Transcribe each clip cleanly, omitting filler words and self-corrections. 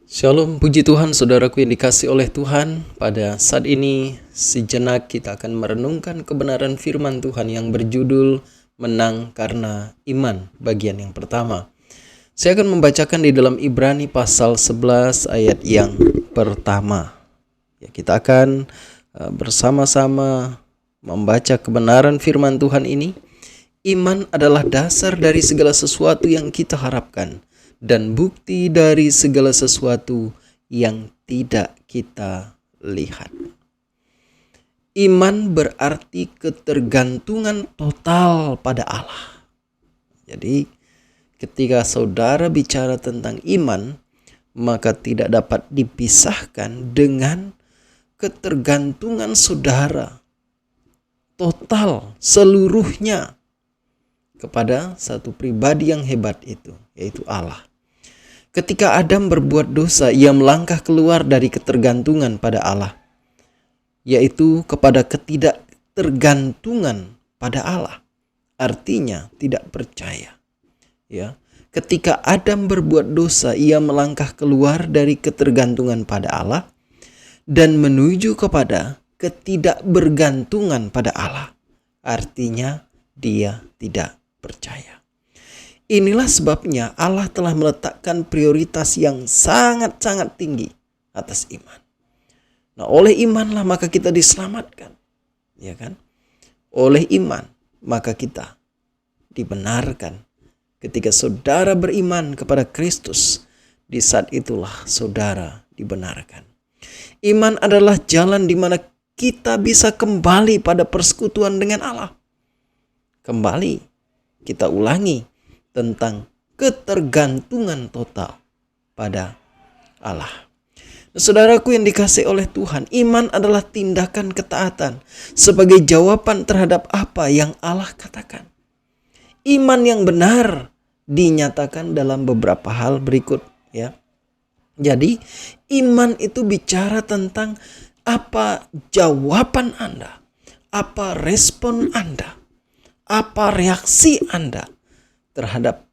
Shalom, puji Tuhan, saudaraku yang dikasih oleh Tuhan. Pada saat ini, sejenak kita akan merenungkan kebenaran firman Tuhan yang berjudul Menang Karena Iman, bagian yang pertama. Saya akan membacakan di dalam Ibrani pasal 11 ayat yang pertama. Kita akan bersama-sama membaca kebenaran firman Tuhan ini. Iman adalah dasar dari segala sesuatu yang kita harapkan dan bukti dari segala sesuatu yang tidak kita lihat. Iman berarti ketergantungan total pada Allah. Jadi, ketika saudara bicara tentang iman, maka tidak dapat dipisahkan dengan ketergantungan saudara total seluruhnya kepada satu pribadi yang hebat itu, yaitu Allah. Ketika Adam berbuat dosa, ia melangkah keluar dari ketergantungan pada Allah, yaitu kepada ketidaktergantungan pada Allah. Artinya tidak percaya. Ketika Adam berbuat dosa, ia melangkah keluar dari ketergantungan pada Allah dan menuju kepada ketidakbergantungan pada Allah. Artinya dia tidak percaya. Inilah sebabnya Allah telah meletakkan prioritas yang sangat-sangat tinggi atas iman. Nah, oleh imanlah maka kita diselamatkan. Ya kan? Oleh iman maka kita dibenarkan. Ketika saudara beriman kepada Kristus, di saat itulah saudara dibenarkan. Iman adalah jalan di mana kita bisa kembali pada persekutuan dengan Allah. Kembali, kita ulangi tentang ketergantungan total pada Allah. Saudaraku yang dikasihi oleh Tuhan, iman adalah tindakan ketaatan sebagai jawaban terhadap apa yang Allah katakan. Iman yang benar dinyatakan dalam beberapa hal berikut, ya. Jadi, iman itu bicara tentang apa jawaban Anda, apa respon Anda, apa reaksi Anda terhadap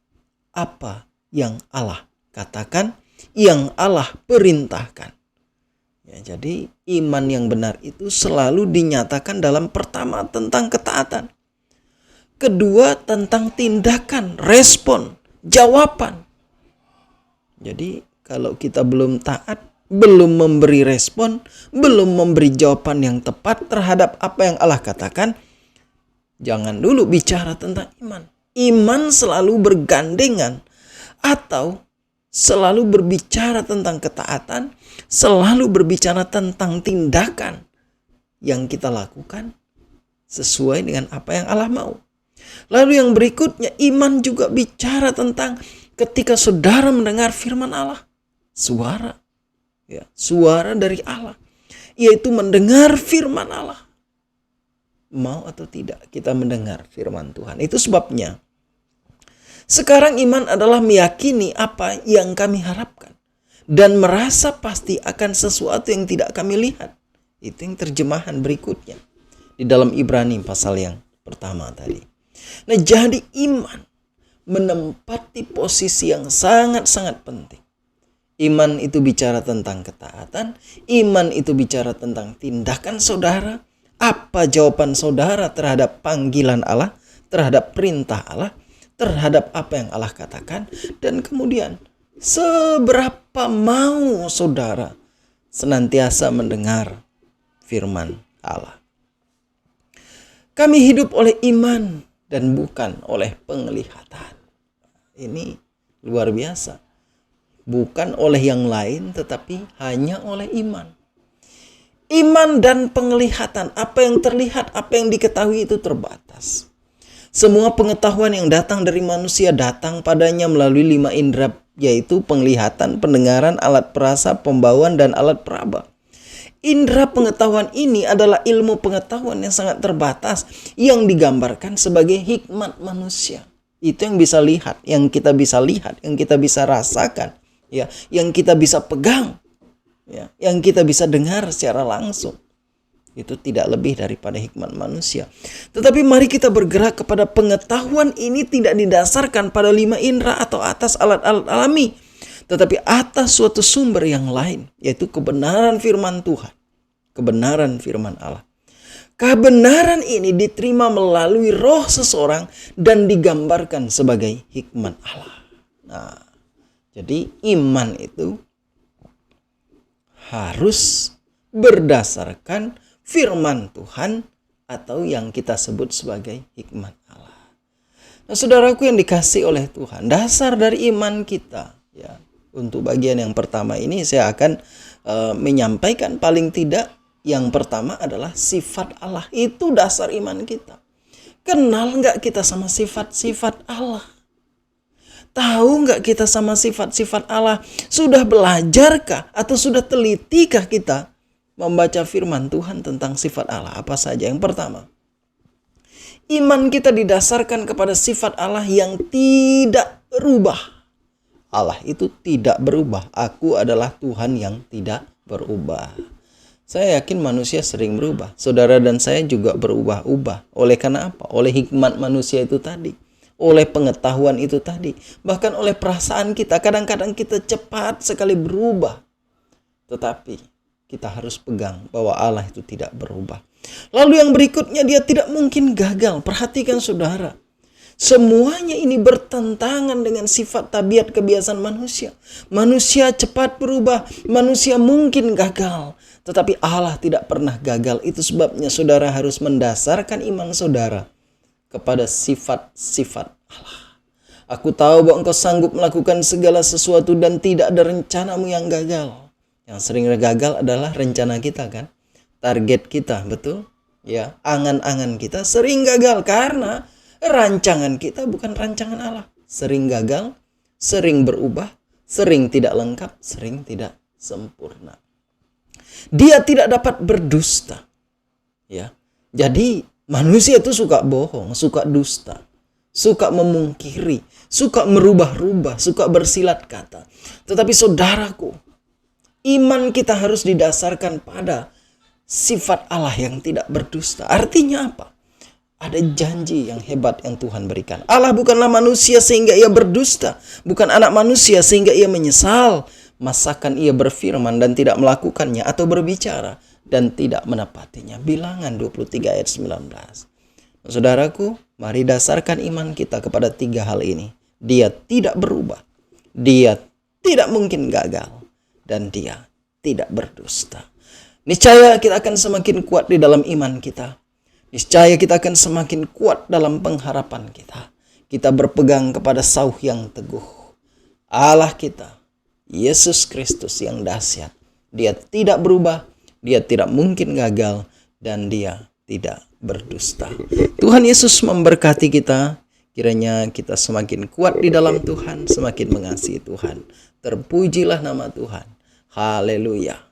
apa yang Allah katakan, yang Allah perintahkan. Jadi iman yang benar itu selalu dinyatakan dalam pertama tentang ketaatan. Kedua tentang tindakan, respon, jawaban. Jadi kalau kita belum taat, belum memberi respon, belum memberi jawaban yang tepat terhadap apa yang Allah katakan, jangan dulu bicara tentang iman. Iman selalu bergandengan atau selalu berbicara tentang ketaatan, selalu berbicara tentang tindakan yang kita lakukan sesuai dengan apa yang Allah mau. Lalu yang berikutnya, iman juga bicara tentang ketika saudara mendengar firman Allah, suara dari Allah, yaitu mendengar firman Allah. Mau atau tidak kita mendengar firman Tuhan. Itu sebabnya sekarang iman adalah meyakini apa yang kami harapkan dan merasa pasti akan sesuatu yang tidak kami lihat. Itu yang terjemahan berikutnya di dalam Ibrani pasal yang pertama tadi. Nah, jadi iman menempati posisi yang sangat-sangat penting. Iman itu bicara tentang ketaatan, iman itu bicara tentang tindakan saudara. Apa jawaban saudara terhadap panggilan Allah, terhadap perintah Allah, terhadap apa yang Allah katakan, dan kemudian seberapa mau saudara senantiasa mendengar firman Allah. Kami hidup oleh iman dan bukan oleh penglihatan. Ini luar biasa. Bukan oleh yang lain, tetapi hanya oleh iman. Iman dan penglihatan, apa yang terlihat, apa yang diketahui itu terbatas. Semua pengetahuan yang datang dari manusia datang padanya melalui 5 indera, yaitu penglihatan, pendengaran, alat perasa, pembauan, dan alat peraba. Indera pengetahuan ini adalah ilmu pengetahuan yang sangat terbatas yang digambarkan sebagai hikmat manusia. Itu yang bisa lihat, yang kita bisa lihat, yang kita bisa rasakan, yang kita bisa pegang. Yang kita bisa dengar secara langsung. Itu tidak lebih daripada hikmat manusia. Tetapi mari kita bergerak kepada pengetahuan ini tidak didasarkan pada 5 indera atau atas alat-alat alami, tetapi atas suatu sumber yang lain, yaitu kebenaran firman Tuhan, kebenaran firman Allah. Kebenaran ini diterima melalui roh seseorang dan digambarkan sebagai hikmat Allah. Nah, jadi iman itu harus berdasarkan firman Tuhan atau yang kita sebut sebagai hikmat Allah. Nah, saudaraku yang dikasih oleh Tuhan, dasar dari iman kita, ya, untuk bagian yang pertama ini saya akan menyampaikan paling tidak yang pertama adalah sifat Allah. Itu dasar iman kita. Kenal nggak kita sama sifat-sifat Allah? Tahu nggak kita sama sifat-sifat Allah? Sudah belajarkah atau sudah telitikah kita membaca firman Tuhan tentang sifat Allah? Apa saja? Yang pertama, iman kita didasarkan kepada sifat Allah yang tidak berubah. Allah itu tidak berubah. Aku adalah Tuhan yang tidak berubah. Saya yakin manusia sering berubah. Saudara dan saya juga berubah-ubah. Oleh karena apa? Oleh hikmat manusia itu tadi. Oleh pengetahuan itu tadi. Bahkan oleh perasaan kita. Kadang-kadang kita cepat sekali berubah. Tetapi kita harus pegang bahwa Allah itu tidak berubah. Lalu yang berikutnya, dia tidak mungkin gagal. Perhatikan saudara. Semuanya ini bertentangan dengan sifat tabiat kebiasaan manusia. Manusia cepat berubah. Manusia mungkin gagal. Tetapi Allah tidak pernah gagal. Itu sebabnya saudara harus mendasarkan iman saudara kepada sifat-sifat Allah. Aku tahu bahwa engkau sanggup melakukan segala sesuatu dan tidak ada rencanamu yang gagal. Yang sering gagal adalah rencana kita kan. Target kita, betul? Ya, angan-angan kita sering gagal karena rancangan kita bukan rancangan Allah. Sering gagal, sering berubah, sering tidak lengkap, sering tidak sempurna. Dia tidak dapat berdusta. Ya. Jadi manusia itu suka bohong, suka dusta, suka memungkiri, suka merubah-rubah, suka bersilat kata. Tetapi saudaraku, iman kita harus didasarkan pada sifat Allah yang tidak berdusta. Artinya apa? Ada janji yang hebat yang Tuhan berikan. Allah bukanlah manusia sehingga ia berdusta. Bukan anak manusia sehingga ia menyesal. Masakan ia berfirman dan tidak melakukannya, atau berbicara dan tidak menepatinya. Bilangan 23 ayat 19. Saudaraku, mari dasarkan iman kita kepada 3 hal ini. Dia tidak berubah. Dia tidak mungkin gagal. Dan dia tidak berdusta. Niscaya kita akan semakin kuat di dalam iman kita. Niscaya kita akan semakin kuat dalam pengharapan kita. Kita berpegang kepada sauh yang teguh. Allah kita, Yesus Kristus yang dahsyat. Dia tidak berubah, dia tidak mungkin gagal, dan dia tidak berdusta. Tuhan Yesus memberkati kita. Kiranya kita semakin kuat di dalam Tuhan, semakin mengasihi Tuhan. Terpujilah nama Tuhan. Haleluya.